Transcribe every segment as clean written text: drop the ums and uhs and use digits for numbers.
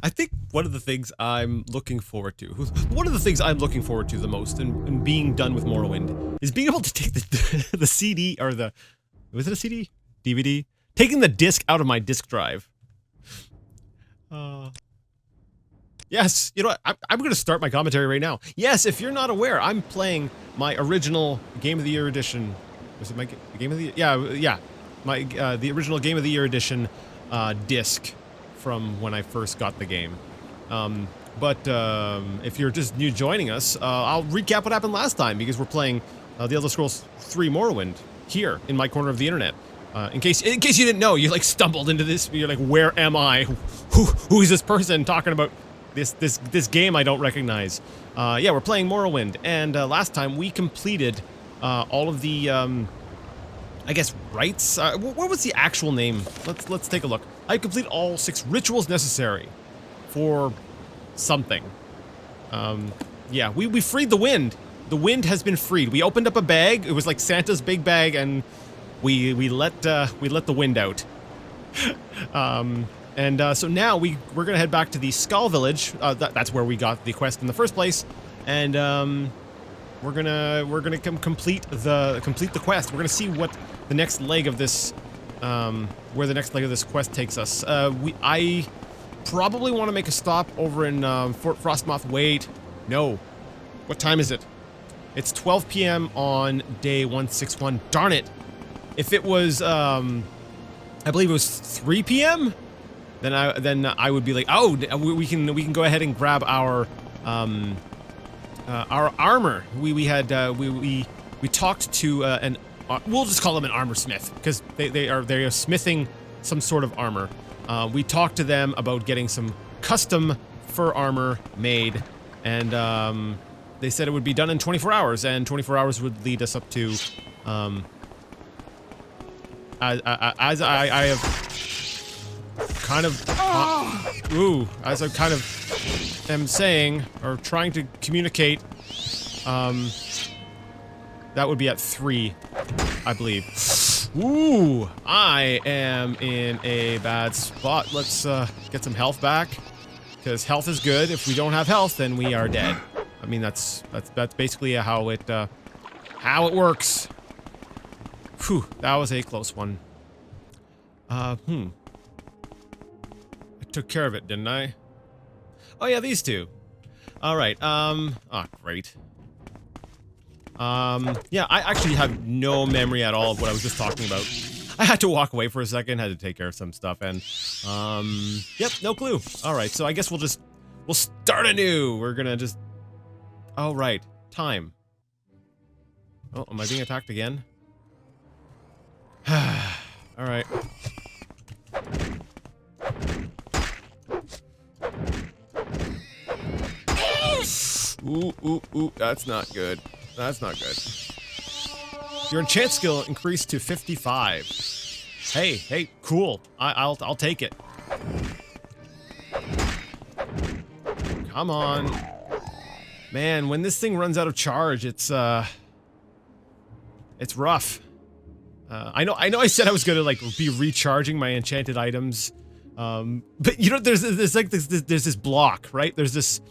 I think one of the things I'm looking forward to, the most in being done with Morrowind is being able to take the the CD or the, was it a CD? DVD? Taking the disc out of my disk drive. Yes, you know what? I'm going to start my commentary right now. Yes, if you're not aware, I'm playing my original Game of the Year edition. Was it my Game of the Year? Yeah. My the original Game of the Year edition disc from when I first got the game. But if you're just new joining us, I'll recap what happened last time because we're playing The Elder Scrolls 3 Morrowind here in my corner of the internet. In case you didn't know, you like stumbled into this. You're like, where am I? Who is this person talking about this game I don't recognize? Yeah, we're playing Morrowind, and last time we completed all of the I guess rites. What was the actual name? Let's take a look. I completed all 6 rituals necessary for something. Yeah, we freed the wind. The wind has been freed. We opened up a bag. It was like Santa's big bag, and we let the wind out. So now we're gonna head back to the Skull Village. That's where we got the quest in the first place, and we're gonna complete the quest. We're gonna see what the next leg of this, where the next leg of this quest takes us. I probably want to make a stop over in Fort Frostmoth. Wait, no. What time is it? It's 12 p.m. on day 161. Darn it! If it was, I believe it was 3 p.m., then I would be like, oh, we can go ahead and grab our armor. We talked to we'll just call them an armor smith because they are smithing some sort of armor. We talked to them about getting some custom fur armor made, and they said it would be done in 24 hours, and 24 hours would lead us up to as I have kind of as I kind of am saying or trying to communicate, that would be at 3, I believe. Ooh, I am in a bad spot. Let's get some health back, because health is good. If we don't have health, then we are dead. I mean, that's basically how it works. Whew, that was a close one. I took care of it, didn't I? Oh yeah, these two. All right. Oh, great. Yeah, I actually have no memory at all of what I was just talking about. I had to walk away for a second, had to take care of some stuff, and yep, no clue. All right, so I guess we'll start anew. We're gonna just. Oh right, time. Oh, am I being attacked again? All right. Ooh, that's not good. That's not good. Your enchant skill increased to 55. Hey, cool. I'll take it. Come on. Man, when this thing runs out of charge, it's rough. I know I said I was gonna like be recharging my enchanted items. But you know, there's this block, right? There's this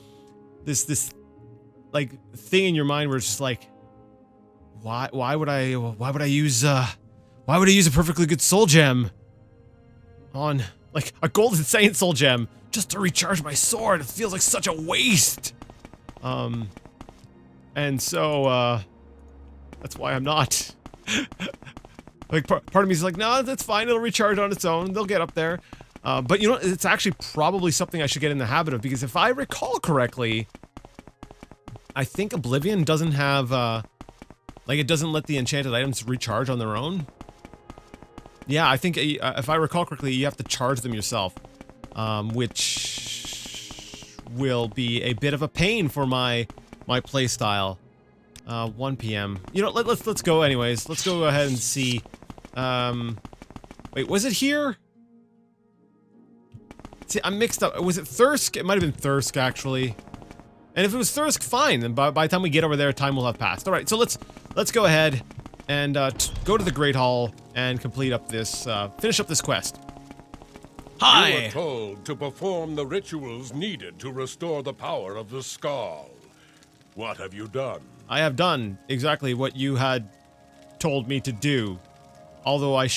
like thing in your mind where it's just like, why would I use a perfectly good soul gem on like a golden saint soul gem just to recharge my sword? It feels like such a waste. And so that's why I'm not. Like part of me is like, no, that's fine. It'll recharge on its own. They'll get up there. But you know, it's actually probably something I should get in the habit of, because if I recall correctly, I think Oblivion doesn't have, like, it doesn't let the enchanted items recharge on their own. Yeah, I think, if I recall correctly, you have to charge them yourself, which will be a bit of a pain for my playstyle. 1 p.m. You know, let's go anyways. Let's go ahead and see. Wait, was it here? See, I'm mixed up. Was it Thirsk? It might have been Thirsk, actually. And if it was Thirsk, fine. Then by the time we get over there, time will have passed. All right, so let's go ahead and go to the Great Hall and complete up this, finish up this quest. Hi! You were told to perform the rituals needed to restore the power of the skull. What have you done? I have done exactly what you had told me to do. Although I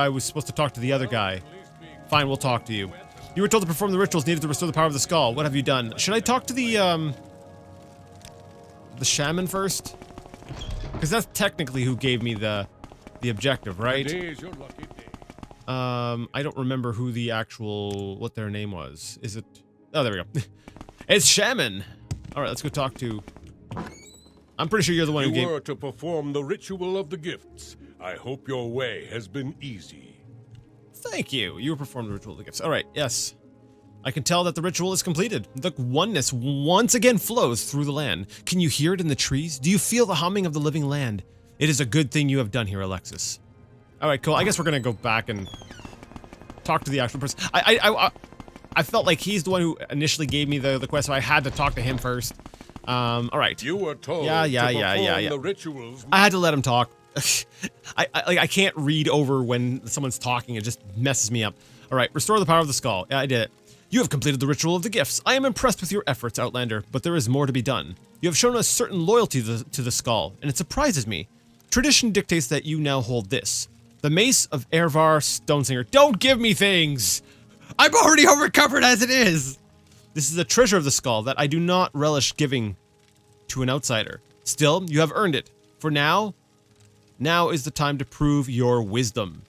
was supposed to talk to the other guy. Fine, we'll talk to you. You were told to perform the rituals needed to restore the power of the skull. What have you done? Should I talk to the shaman first? Because that's technically who gave me the objective, right? I don't remember who the actual, what their name was. Is it, oh, there we go. It's Shaman! Alright, let's go talk to, I'm pretty sure you're the one who gave. You were to perform the ritual of the gifts. I hope your way has been easy. Thank you. You performed the ritual of the gifts. Alright, yes. I can tell that the ritual is completed. The oneness once again flows through the land. Can you hear it in the trees? Do you feel the humming of the living land? It is a good thing you have done here, Alexis. Alright, cool. I guess we're gonna go back and talk to the actual person. I felt like he's the one who initially gave me the quest, so I had to talk to him first. Alright. You were told yeah. the rituals. I had to let him talk. I can't read over when someone's talking. It just messes me up. Alright, restore the power of the skull. Yeah, I did it. You have completed the ritual of the gifts. I am impressed with your efforts, Outlander, but there is more to be done. You have shown a certain loyalty to the skull, and it surprises me. Tradition dictates that you now hold this. The Mace of Ervar Stonesinger. Don't give me things! I'm already overcovered as it is! This is a treasure of the skull that I do not relish giving to an outsider. Still, you have earned it. For now is the time to prove your wisdom.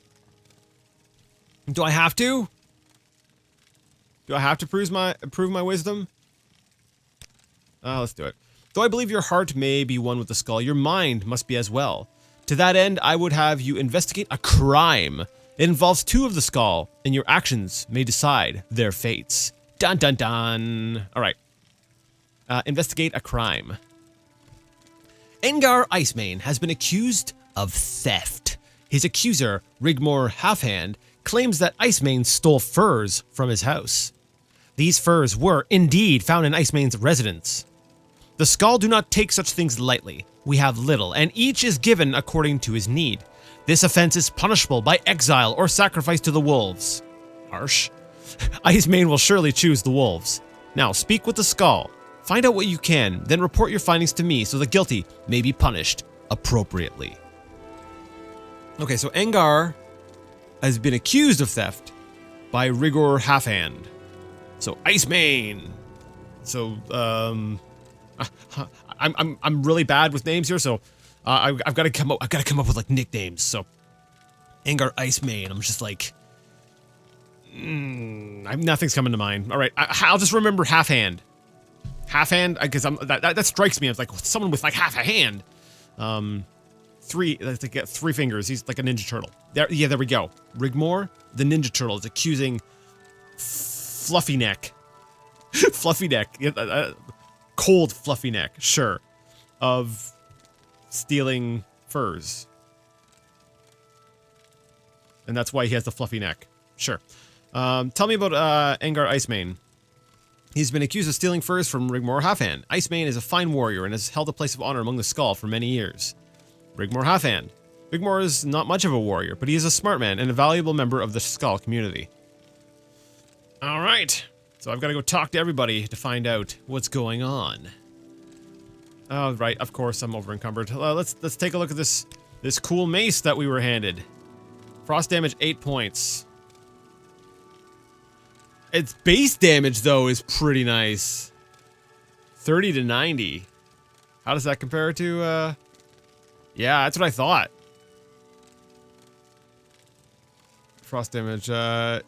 Do I have to? Do I have to prove my wisdom? Let's do it. Though I believe your heart may be one with the skull, your mind must be as well. To that end, I would have you investigate a crime. It involves two of the skull, and your actions may decide their fates. Dun dun dun. Alright. Investigate a crime. Engar Icemane has been accused of theft. His accuser, Rigmor Halfhand, claims that Icemane stole furs from his house. These furs were, indeed, found in Icemane's residence. The Skull do not take such things lightly. We have little, and each is given according to his need. This offense is punishable by exile or sacrifice to the wolves. Harsh. Icemane will surely choose the wolves. Now, speak with the Skull. Find out what you can, then report your findings to me so the guilty may be punished appropriately. Okay, so Engar has been accused of theft by Rigor Halfhand. So Icemane. So I'm really bad with names here, so I've got to come up with like nicknames. So Engar Icemane. I'm just like, nothing's coming to mind. All right, I'll just remember Halfhand. Halfhand, because that strikes me as like someone with like half a hand. Three fingers. He's like a Ninja Turtle. There we go. Rigmor, the Ninja Turtle, is accusing Fluffy Neck. Fluffy Neck. Cold Fluffy Neck, sure. Of stealing furs. And that's why he has the fluffy neck. Sure. Tell me about Engar Icemane. He's been accused of stealing furs from Rigmor Halfhand. Icemane is a fine warrior and has held a place of honor among the Skull for many years. Rigmor Halfhand. Rigmor is not much of a warrior, but he is a smart man and a valuable member of the Skull community. Alright. So I've got to go talk to everybody to find out what's going on. Oh, right. Of course, I'm over encumbered. Let's take a look at this cool mace that we were handed. Frost damage 8 points. Its base damage, though, is pretty nice. 30 to 90. How does that compare to, yeah, that's what I thought. Frost damage,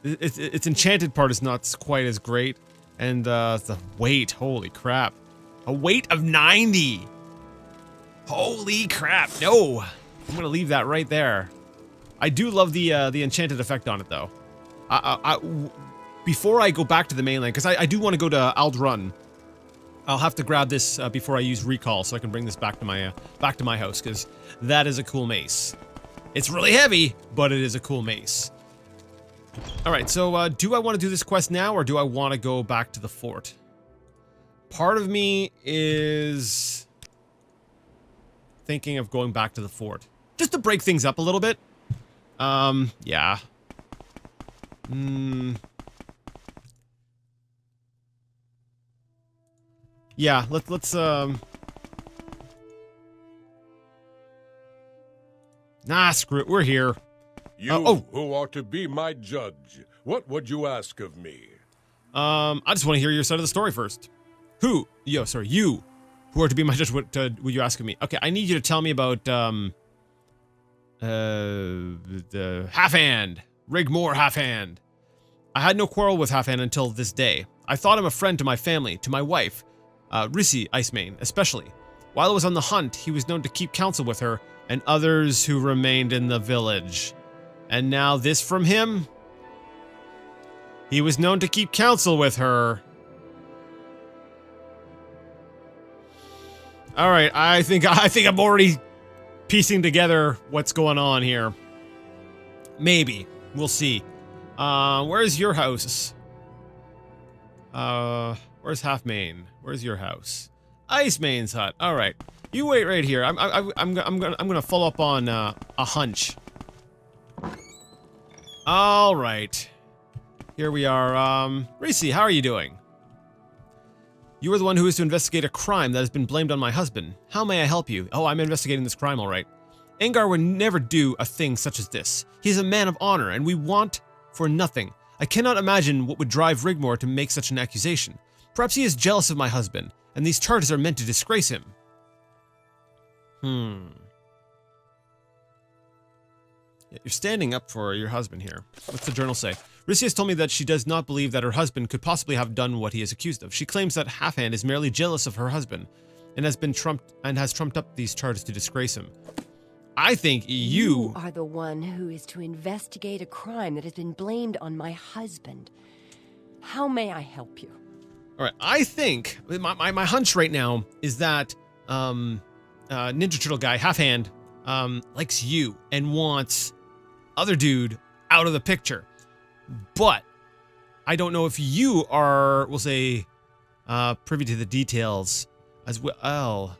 its enchanted part is not quite as great. And, the weight, holy crap. A weight of 90! Holy crap, no! I'm gonna leave that right there. I do love the enchanted effect on it, though. Before I go back to the mainland, because I do want to go to Aldrun, I'll have to grab this before I use recall, so I can bring this back to my house, because that is a cool mace. It's really heavy, but it is a cool mace. Alright, so do I want to do this quest now, or do I want to go back to the fort? Part of me is thinking of going back to the fort. Just to break things up a little bit. Yeah. Yeah, let's Nah, screw it. We're here. You who are to be my judge, what would you ask of me? I just want to hear your side of the story first. You who are to be my judge, what would you ask of me? Okay, I need you to tell me about, the Half-Hand. Rigmore Half-Hand. I had no quarrel with Half-Hand until this day. I thought him a friend to my family, to my wife, Rissy Icemane, especially. While I was on the hunt, he was known to keep counsel with her and others who remained in the village. And now this from him? He was known to keep counsel with her. All right, I think I'm already piecing together what's going on here. Maybe. We'll see. Where's your house? Where's Half-Mane? Where's your house? Icemane's hut. All right. You wait right here. I'm gonna follow up on a hunch. All right. Here we are. Rissy, how are you doing? You are the one who is to investigate a crime that has been blamed on my husband. How may I help you? Oh, I'm investigating this crime, all right. Angar would never do a thing such as this. He is a man of honor, and we want for nothing. I cannot imagine what would drive Rigmore to make such an accusation. Perhaps he is jealous of my husband, and these charges are meant to disgrace him. Yeah, you're standing up for your husband here. What's the journal say? Rissy has told me that she does not believe that her husband could possibly have done what he is accused of. She claims that Half-Hand is merely jealous of her husband and has trumped up these charges to disgrace him. I think you are the one who is to investigate a crime that has been blamed on my husband. How may I help you? All right, I think my hunch right now is that Ninja Turtle guy Half-Hand likes you and wants other dude out of the picture. But I don't know if you are, we'll say, privy to the details as well.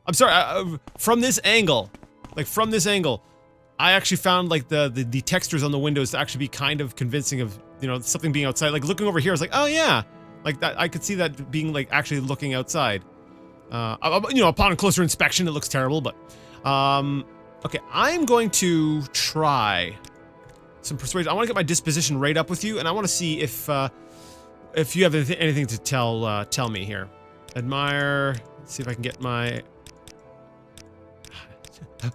I'm sorry, from this angle, I actually found like the textures on the windows to actually be kind of convincing of, you know, something being outside. Like looking over here, I was like, oh yeah, like that. I could see that being like actually looking outside. You know, upon closer inspection, it looks terrible, but okay, I'm going to try some persuasion. I want to get my disposition right up with you, and I want to see if you have anything to tell me here. Admire. Let's see if I can get my.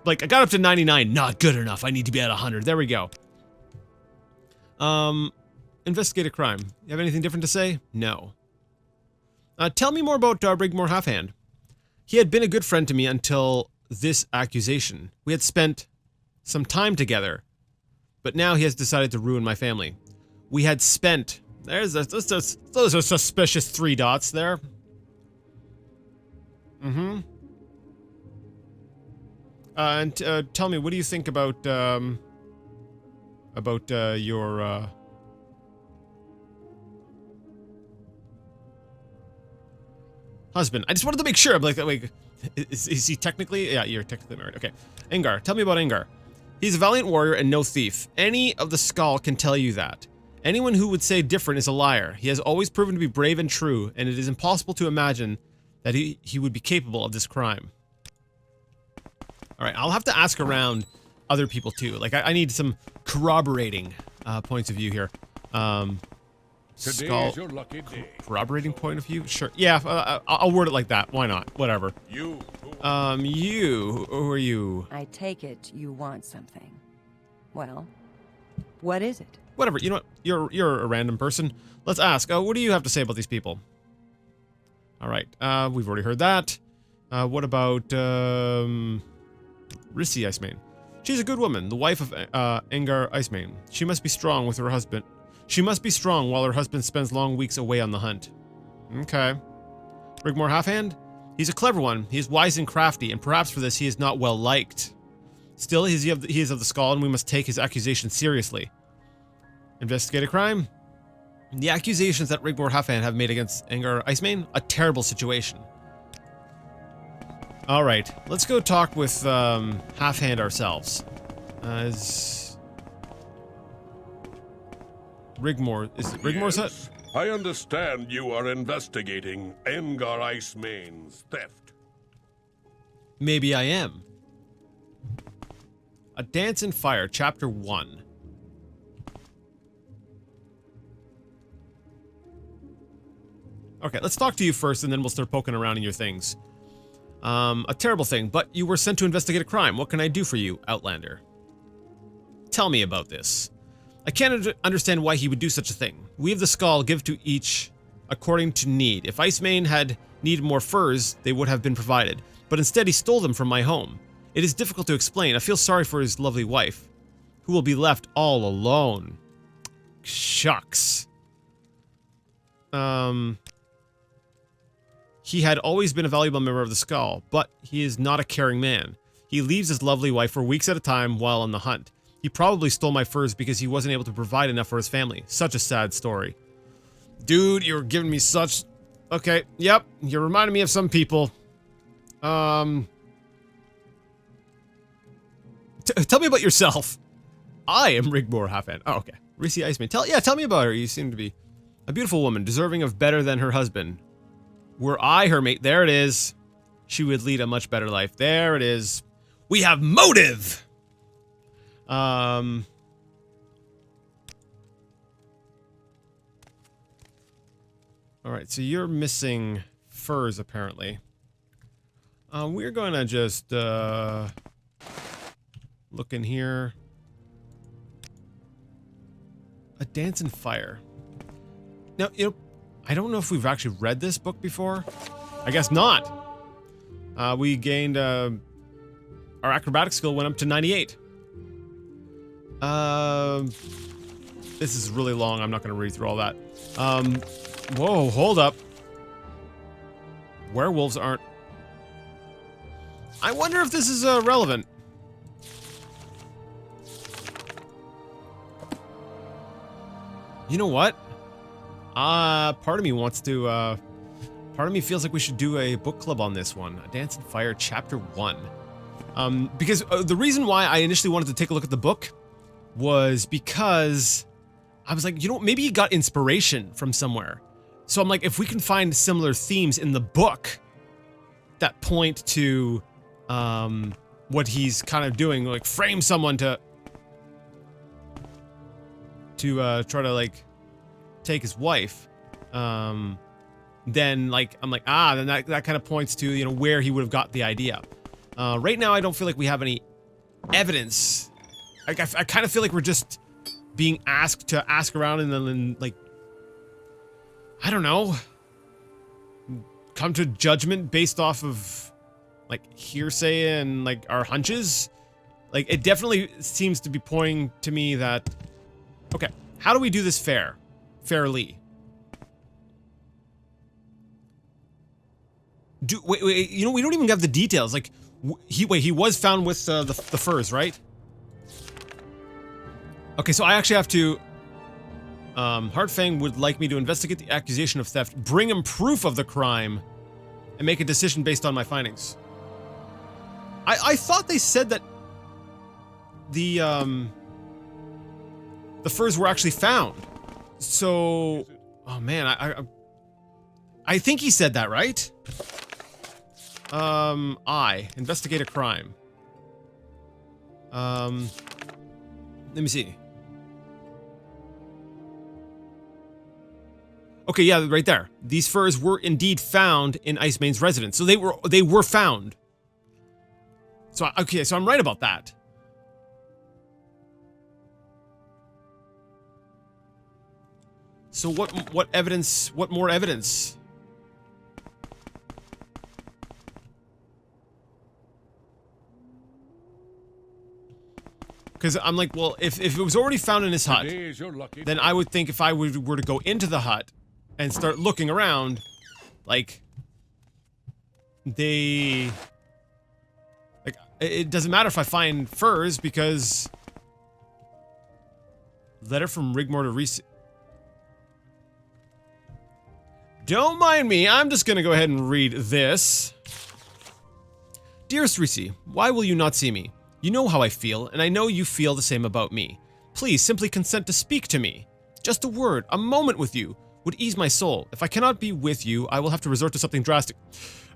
Like I got up to 99, not good enough. I need to be at 100. There we go. Investigate a crime. You have anything different to say? No. Tell me more about Rigmore Half-Hand. He had been a good friend to me until this accusation. We had spent some time together, but now he has decided to ruin my family. We had spent... those are suspicious 3 dots there. And tell me, what do you think about your husband? I just wanted to make sure. I'm like, is he technically? Yeah, you're technically married. Okay. Angar, tell me about Angar. He's a valiant warrior and no thief. Any of the Skull can tell you that. Anyone who would say different is a liar. He has always proven to be brave and true, and it is impossible to imagine that he would be capable of this crime. All right, I'll have to ask around other people too. Like, I need some corroborating points of view here. Today is your lucky day. Corroborating point of view? Sure. Yeah, I'll word it like that. Why not? Whatever. You. Who are you? I take it you want something. Well, what is it? Whatever. You know what? You're a random person. Let's ask. What do you have to say about these people? All right. We've already heard that. What about Rissy Icemane? She's a good woman, the wife of Angar Icemane. She must be strong with her husband. She must be strong while her husband spends long weeks away on the hunt. Okay. Rigmore Half-Hand? He's a clever one. He is wise and crafty, and perhaps for this he is not well liked. Still, he is of the Skull, and we must take his accusation seriously. Investigate a crime? The accusations that Rigmore Half-Hand have made against Angar Icemane? A terrible situation. Alright, let's go talk with Half-Hand ourselves. Rigmore, is it Rigmore's hut? I understand you are investigating Engar Icemane's theft. Maybe I am. A Dance in Fire, Chapter 1. Okay, let's talk to you first, and then we'll start poking around in your things. A terrible thing, but you were sent to investigate a crime. What can I do for you, Outlander? Tell me about this. I can't understand why he would do such a thing. We of the Skull give to each according to need. If Icemane had needed more furs, they would have been provided. But instead he stole them from my home. It is difficult to explain. I feel sorry for his lovely wife, who will be left all alone. Shucks. He had always been a valuable member of the Skull, but he is not a caring man. He leaves his lovely wife for weeks at a time while on the hunt. He probably stole my furs because he wasn't able to provide enough for his family. Such a sad story. Dude, you're giving me such... Okay, yep, you're reminding me of some people. Tell me about yourself. I am Rigmore Halfhand. Oh, okay. Reese Icemane. Tell me about her. You seem to be a beautiful woman, deserving of better than her husband. Were I her mate, there it is. She would lead a much better life. There it is. We have motive! Alright, so you're missing furs, apparently. We're gonna just, look in here. A Dance in Fire. Now, you know, I don't know if we've actually read this book before. I guess not. We gained, our acrobatic skill went up to 98. This is really long. I'm not going to read through all that. Whoa, hold up. Werewolves aren't... I wonder if this is, relevant. You know what? Part of me wants to, part of me feels like we should do a book club on this one. A Dance in Fire, Chapter 1. Because the reason why I initially wanted to take a look at the book was because I was like, you know, maybe he got inspiration from somewhere. So I'm like, if we can find similar themes in the book that point to, what he's kind of doing, like frame someone to try to, like, take his wife, then, like, I'm like, then that kind of points to, you know, where he would have got the idea. Right now, I don't feel like we have any evidence. I kind of feel like we're just being asked to ask around and then, like, I don't know, come to judgment based off of, like, hearsay and, like, our hunches. Like, it definitely seems to be pointing to me that, okay, how do we do this fairly? Wait, you know, we don't even have the details. Like, he was found with the furs, right? Okay, so I actually have to... Heartfang would like me to investigate the accusation of theft, bring him proof of the crime, and make a decision based on my findings. I thought they said that the furs were actually found. So... Oh, man, I think he said that, right? Investigate a crime. Let me see. Okay, yeah, right there. These furs were indeed found in Icemane's residence. So they were found. So, okay, so I'm right about that. So what evidence, what more evidence? Because I'm like, well, if it was already found in his hut, then I would think if I were to go into the hut and start looking around, like, it doesn't matter if I find furs, because letter from Rigmore to Reese. Don't mind me, I'm just gonna go ahead and read this. Dearest Reese, why will you not see me? You know how I feel, and I know you feel the same about me. Please simply consent to speak to me. Just a word, a moment with you, would ease my soul. If I cannot be with you, I will have to resort to something drastic.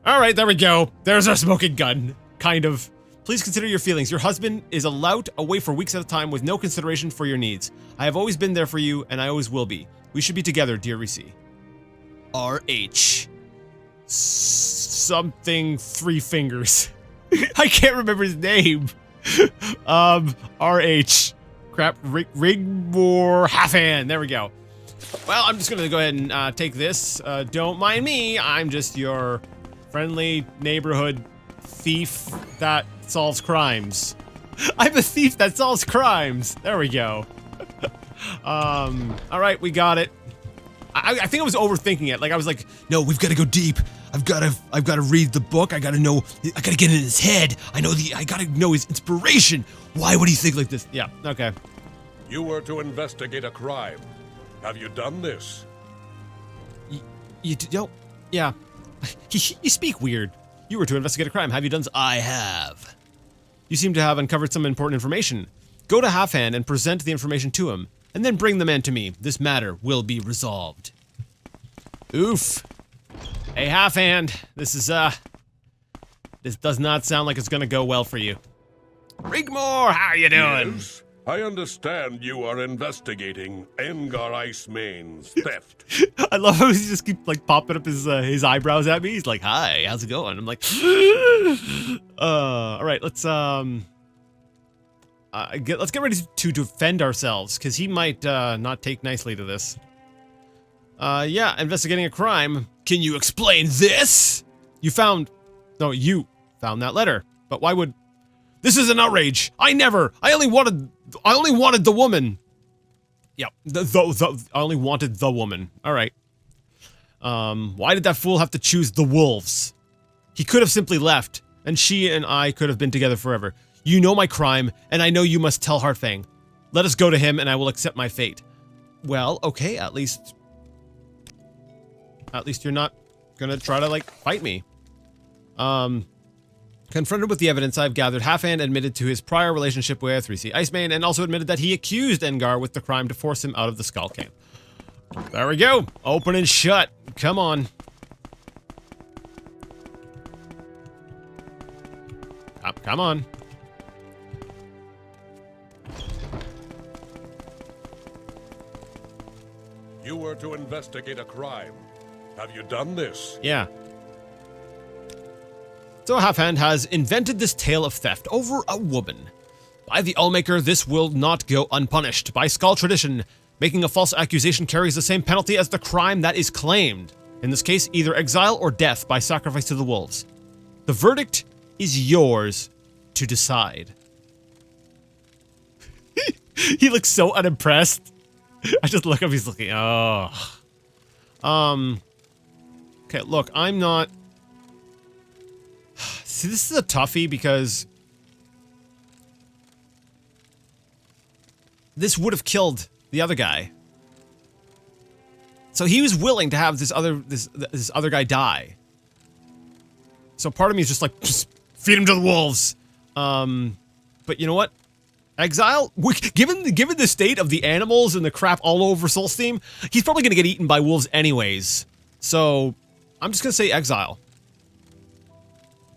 All right, there we go. There's our smoking gun. Kind of. Please consider your feelings. Your husband is a lout away for weeks at a time with no consideration for your needs. I have always been there for you, and I always will be. We should be together, dear Reese. R.H. Something 3 fingers. I can't remember his name. R.H. Crap. Rigmore Halfhand. There we go. Well, I'm just gonna go ahead and take this. Don't mind me. I'm just your friendly neighborhood thief that solves crimes. I'm a thief that solves crimes. There we go. All right, we got it. I think I was overthinking it. Like I was like, no, we've got to go deep. I've got to read the book. I got to know. I got to get in his head. I got to know his inspiration. Why would he think like this? Yeah. Okay. You were to investigate a crime. Have you done this? You don't. Yeah. You speak weird. You were to investigate a crime. Have you done? I have. You seem to have uncovered some important information. Go to Halfhand and present the information to him, and then bring the man to me. This matter will be resolved. Oof. Hey, Halfhand. This does not sound like it's gonna go well for you. Rigmore, how you doing? Yes, I understand you are investigating Engar Icemane's theft. I love how he just keeps like popping up his eyebrows at me. He's like, "Hi, how's it going?" I'm like, all right, let's get ready to defend ourselves because he might not take nicely to this. Yeah, investigating a crime. Can you explain this? You found that letter. But why would? This is an outrage. I only wanted the woman. Yep. I only wanted the woman. All right. Why did that fool have to choose the wolves? He could have simply left, and she and I could have been together forever. You know my crime, and I know you must tell Heartfang. Let us go to him, and I will accept my fate. Well, okay, at least you're not gonna try to, like, fight me. Confronted with the evidence I've gathered, Halfhand admitted to his prior relationship with Reese Icemane, and also admitted that he accused Engar with the crime to force him out of the Skull Camp. There we go. Open and shut. Come on. Come on. You were to investigate a crime. Have you done this? Yeah. So Halfhand has invented this tale of theft over a woman. By the Allmaker, this will not go unpunished. By Skull tradition, making a false accusation carries the same penalty as the crime that is claimed. In this case, either exile or death by sacrifice to the wolves. The verdict is yours to decide. He looks so unimpressed. I just look up, he's looking, oh. Okay, look, I'm not... See, this is a toughie because... this would have killed the other guy. So he was willing to have this other guy die. So part of me is just like, just feed him to the wolves. But you know what? Exile? Given the state of the animals and the crap all over Solsteam, he's probably going to get eaten by wolves anyways. So I'm just going to say exile.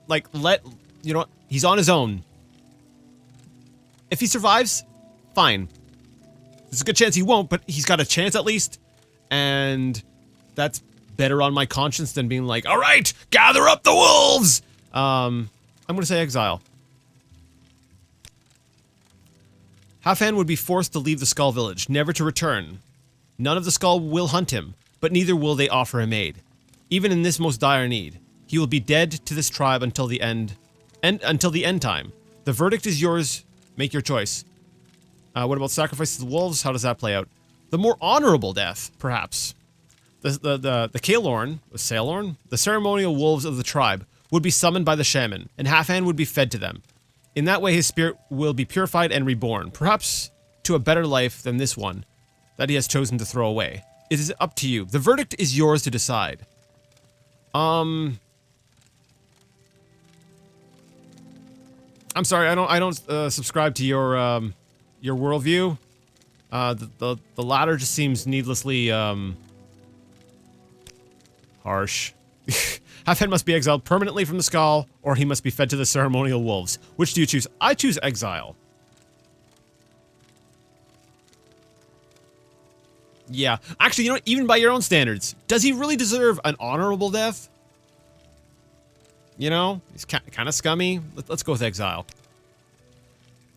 Like, you know what? He's on his own. If he survives, fine. There's a good chance he won't, but he's got a chance at least. And that's better on my conscience than being like, all right, gather up the wolves! I'm going to say exile. Halfhand would be forced to leave the Skull Village, never to return. None of the Skull will hunt him, but neither will they offer him aid. Even in this most dire need, he will be dead to this tribe until the end time. The verdict is yours. Make your choice. What about sacrifice to the wolves? How does that play out? The more honorable death, perhaps. The Kaelorn, the Sailorn, the ceremonial wolves of the tribe, would be summoned by the shaman, and Halfhand would be fed to them. In that way, his spirit will be purified and reborn, perhaps to a better life than this one that he has chosen to throw away. It is up to you. The verdict is yours to decide. I'm sorry, I don't subscribe to your worldview. The latter just seems needlessly Harsh. Halfhead must be exiled permanently from the skull, or he must be fed to the ceremonial wolves. Which do you choose? I choose exile. Yeah. Actually, you know what? Even by your own standards, does he really deserve an honorable death? You know? He's kind of scummy. Let's go with exile.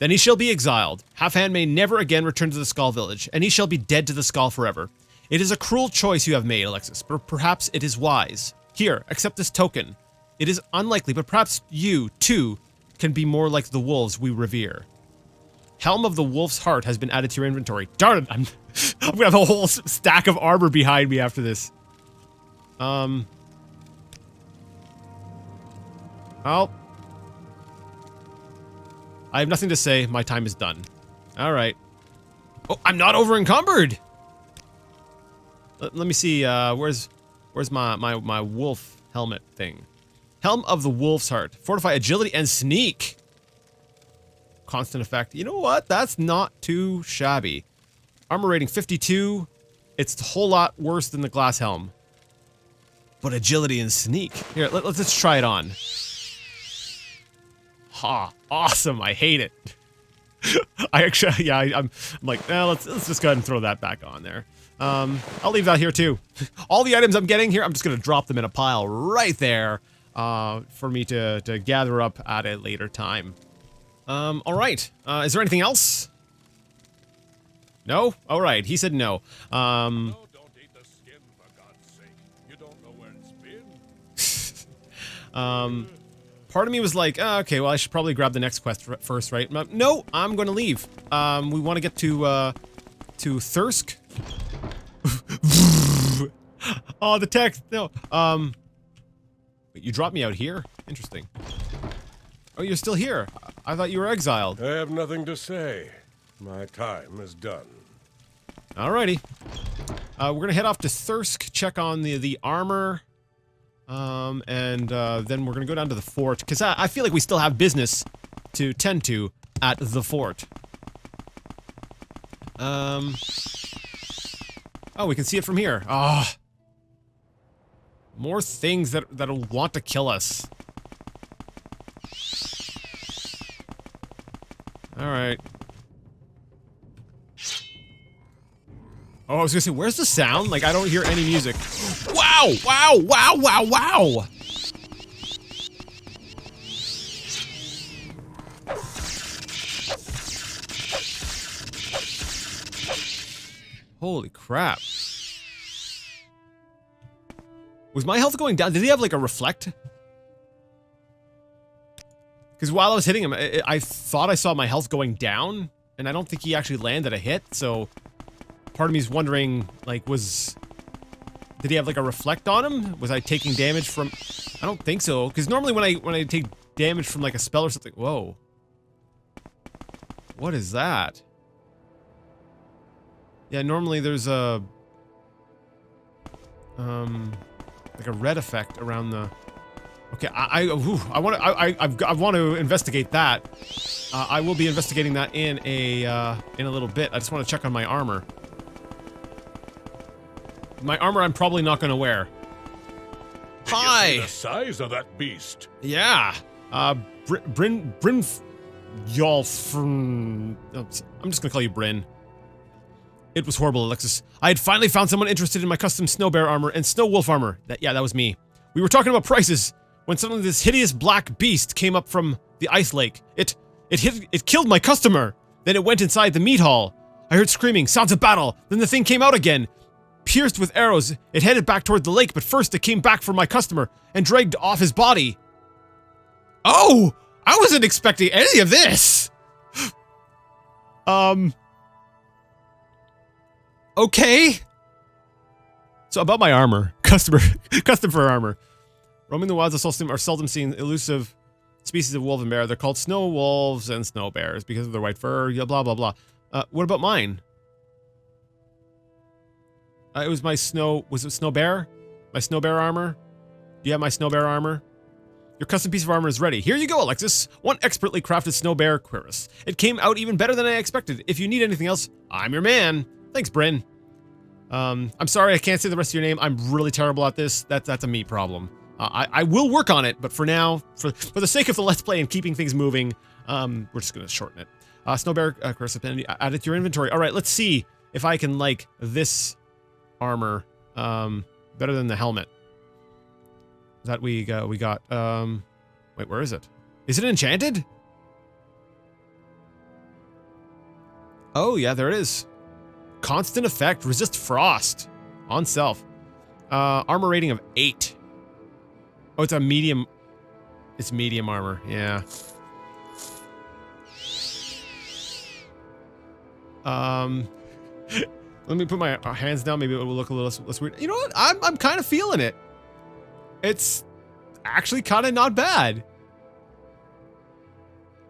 Then he shall be exiled. Half-Hand may never again return to the Skull Village, and he shall be dead to the Skull forever. It is a cruel choice you have made, Alexis, but perhaps it is wise. Here, accept this token. It is unlikely, but perhaps you, too, can be more like the wolves we revere. Helm of the Wolf's Heart has been added to your inventory. Darn it, I'm gonna have a whole stack of armor behind me after this. Oh. I have nothing to say. My time is done. All right. Oh, I'm not over encumbered. Let me see. Where's my wolf helmet thing? Helm of the Wolf's Heart. Fortify agility and sneak. Constant effect. You know what? That's not too shabby. Armor rating 52. It's a whole lot worse than the glass helm. But agility and sneak. Here, let's try it on. Ha! Awesome! I hate it. I actually, yeah, I'm like, let's just go ahead and throw that back on there. I'll leave that here too. All the items I'm getting here, I'm just gonna drop them in a pile right there, for me to gather up at a later time. All right. Is there anything else? No? All right. He said no. No, don't eat the skin, for God's sake. You don't know where it's been. Part of me was like, okay, well, I should probably grab the next quest first, right? No, I'm gonna leave. We want to get to Thirsk. Oh, the text. No. Wait, you dropped me out here? Interesting. Oh, you're still here. I thought you were exiled. I have nothing to say. My time is done. Alrighty. We're gonna head off to Thirsk, check on the armor. And then we're gonna go down to the fort, because I feel like we still have business to tend to at the fort. Oh, we can see it from here. Ah. More things that'll want to kill us. Alright. Oh, I was gonna say, where's the sound? Like, I don't hear any music. Wow! Wow! Wow! Wow! Wow! Holy crap. Was my health going down? Did he have, like, a reflect? Because while I was hitting him, I thought I saw my health going down, and I don't think he actually landed a hit, so... Part of me is wondering, like, did he have, like, a reflect on him? Was I taking damage from... I don't think so, because normally when I take damage from, like, a spell or something... Whoa. What is that? Yeah, normally there's a... like a red effect around the... Okay, I want to investigate that. I will be investigating that in a little bit. I just want to check on my armor. My armor I'm probably not gonna wear. Hi! The size of that beast. Yeah. Bryn Yolfrn... I'm just gonna call you Bryn. It was horrible, Alexis. I had finally found someone interested in my custom snow bear armor and snow wolf armor. That was me. We were talking about prices when suddenly this hideous black beast came up from the ice lake. It killed my customer. Then it went inside the meat hall. I heard screaming, sounds of battle. Then the thing came out again. Pierced with arrows, it headed back toward the lake, but first it came back for my customer and dragged off his body. Oh! I wasn't expecting any of this! Okay. So about my armor. Custom for armor. Roaming the wilds are seldom seen elusive species of wolf and bear. They're called snow wolves and snow bears because of their white fur, blah blah blah. What about mine? It was my snow... Was it snow bear? My snow bear armor? Do you have my snow bear armor? Your custom piece of armor is ready. Here you go, Alexis. One expertly crafted snow bear cuirass. It came out even better than I expected. If you need anything else, I'm your man. Thanks, Bryn. I'm sorry I can't say the rest of your name. I'm really terrible at this. That's a me problem. I will work on it, but for now, for the sake of the Let's Play and keeping things moving, we're just going to shorten it. Snow Bear Curse Affinity, add it to your inventory. All right, let's see if I can like this armor better than the helmet that we got. Wait, where is it? Is it enchanted? Oh, yeah, there it is. Constant effect, resist frost on self. Armor rating of 8. Oh, it's a medium. It's medium armor, yeah. Let me put my hands down. Maybe it will look a little less weird. You know what? I'm kind of feeling it. It's actually kind of not bad.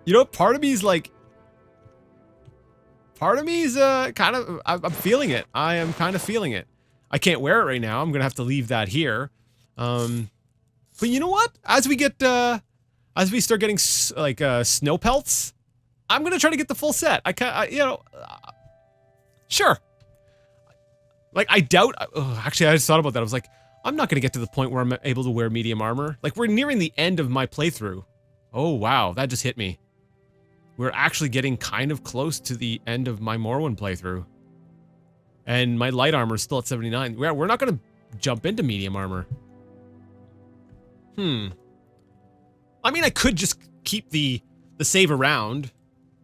You know, part of me is like, kind of, I'm feeling it. I am kind of feeling it. I can't wear it right now. I'm gonna have to leave that here. But you know what? As we get, as we start getting like snow pelts, I'm gonna try to get the full set. You know, sure. Like I doubt. Actually, I just thought about that. I was like, I'm not gonna get to the point where I'm able to wear medium armor. Like we're nearing the end of my playthrough. Oh wow, that just hit me. We're actually getting kind of close to the end of my Morrowind playthrough. And my light armor is still at 79. We're not going to jump into medium armor. I mean, I could just keep the save around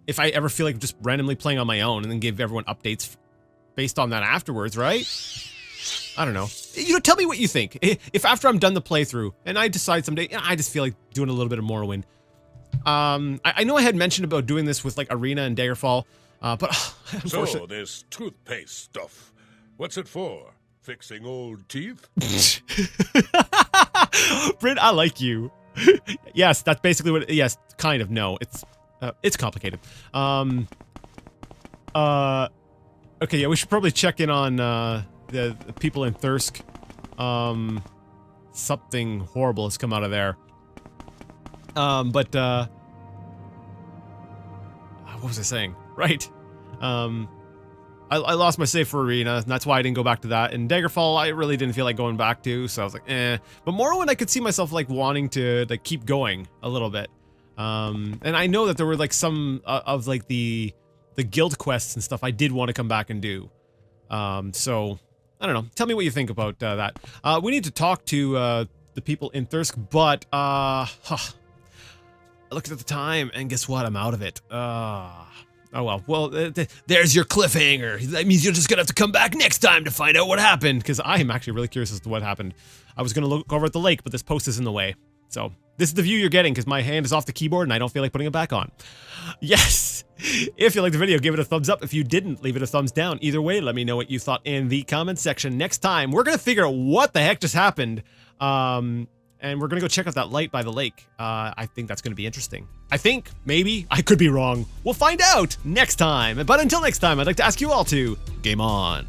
if I ever feel like just randomly playing on my own and then give everyone updates based on that afterwards, right? I don't know. You know, tell me what you think. If after I'm done the playthrough and I decide someday, I just feel like doing a little bit of Morrowind. I know I had mentioned about doing this with like Arena and Daggerfall, but so this toothpaste stuff, what's it for? Fixing old teeth? Bryn, I like you. Yes, that's basically what. Yes, kind of. No, it's complicated. Okay, yeah, we should probably check in on the people in Thirsk. Something horrible has come out of there. What was I saying? Right. I lost my save for Arena, and that's why I didn't go back to that. And Daggerfall, I really didn't feel like going back to, so I was like, eh. But Morrowind, I could see myself like wanting to like keep going a little bit. And I know that there were like some of like the guild quests and stuff I did want to come back and do. So I don't know. Tell me what you think about that. We need to talk to the people in Thirsk, but I looked at the time, and guess what? I'm out of it. Oh well. Well, there's your cliffhanger. That means you're just gonna have to come back next time to find out what happened, because I am actually really curious as to what happened. I was gonna look over at the lake, but this post is in the way. So this is the view you're getting, because my hand is off the keyboard and I don't feel like putting it back on. Yes! If you liked the video, give it a thumbs up. If you didn't, leave it a thumbs down. Either way, let me know what you thought in the comments section. Next time, we're gonna figure out what the heck just happened. And we're gonna go check out that light by the lake. I think that's gonna be interesting. I think, maybe, I could be wrong. We'll find out next time. But until next time, I'd like to ask you all to game on.